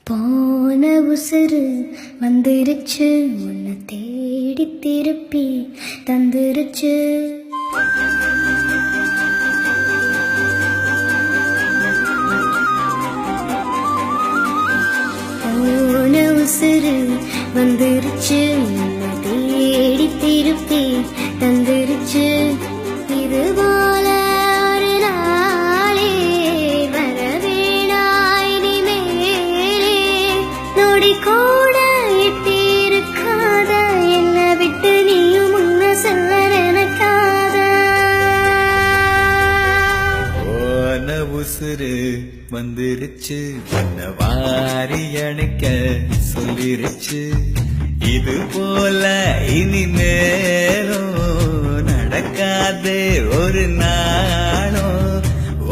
போன உசுறு வந்துருச்சு, உன்னை தேடி திருப்பி தந்துருச்சு. போன உசுறு வந்துருச்சு, உன்னை தேடி திருப்பி தந்துருச்சு. இது போல ஒரு நாளே வரவேணாய் இனிமேலே. நொடி கூட எட்டியிருக்காத என்னை விட்டு நீயும் முன்ன செல்ல நினைக்காத. போன உசுறு வந்துருச்சு, உன்னை வாரி அணைக்க சொல்லிருச்சு. இது போல இனிமேலும் நடக்காதே ஒரு நாளும்.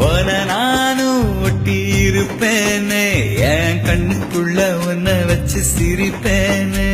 உன நானும் ஒட்டி இருப்பேனே, என் கண்ணுக்குள்ள உன்னை வச்சு சிரிப்பேனே.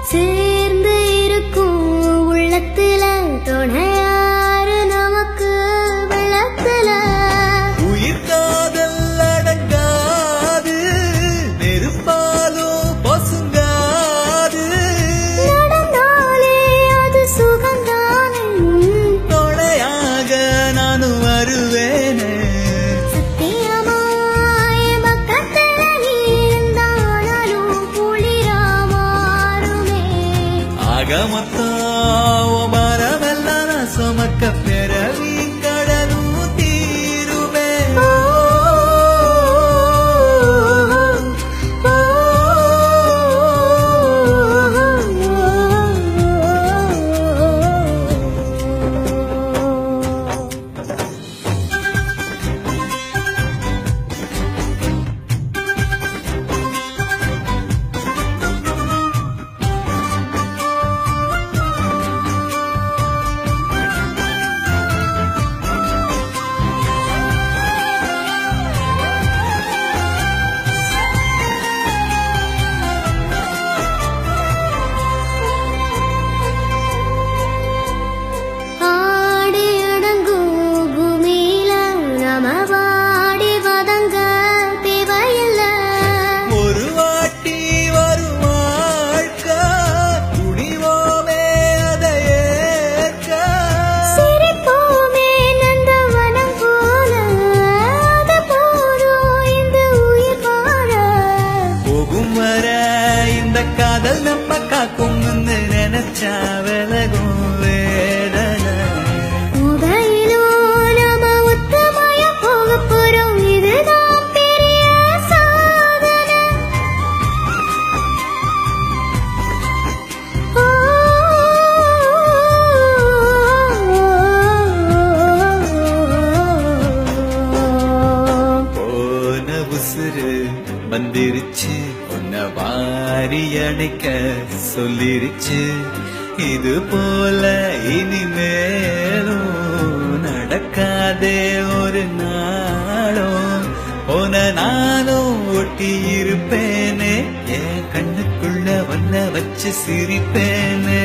சேர்ந்து இருக்கும் உள்ளத்துல துணையாரு நமக்கு வெள்ளத்துல. உயிர் காதல் அடங்காது, நெருப்பாலும் பசுங்காது. நடந்தாலே அது சுகந்தானே, தொடையாக நானும் வருவேனே. சத்தியமாய் பக்கத்துல நீ இருந்தாலும் குளிரா மாறுமே. ஆக மொத்தம் மரமெல்லாம் நான் சுமக்க பிறவி கடலும் தீருமே. ஆடி அடங்கும் பூமியில நாம வாடி வதங்க தேவையில்லை. ஒரு வாட்டி வரும் வாழ்க்கை, துணிவோமே அதை ஏற்க. சிரிப்போமே நந்தவனம் போல, அது போதும் இந்த உயிர் வாழ. போகும் வர இந்த காதல் நம்ம காக்கும் நினைச்சா விலகும் வேதனை. உதயிலும் நாம ஒத்தமையா போகப் போறோம், இதுதான் பெரிய சாதனை. போன உசுறு வந்துருச்சு, உன்னை வாரி அணைக்க சொல்லிருச்சு. இது போல இனிமேலும் நடக்காதே ஒரு நாளும். உன நானும் ஒட்டி இருப்பேனே, என் கண்ணுக்குள்ள உன்னை வச்சு சிரிப்பேனே.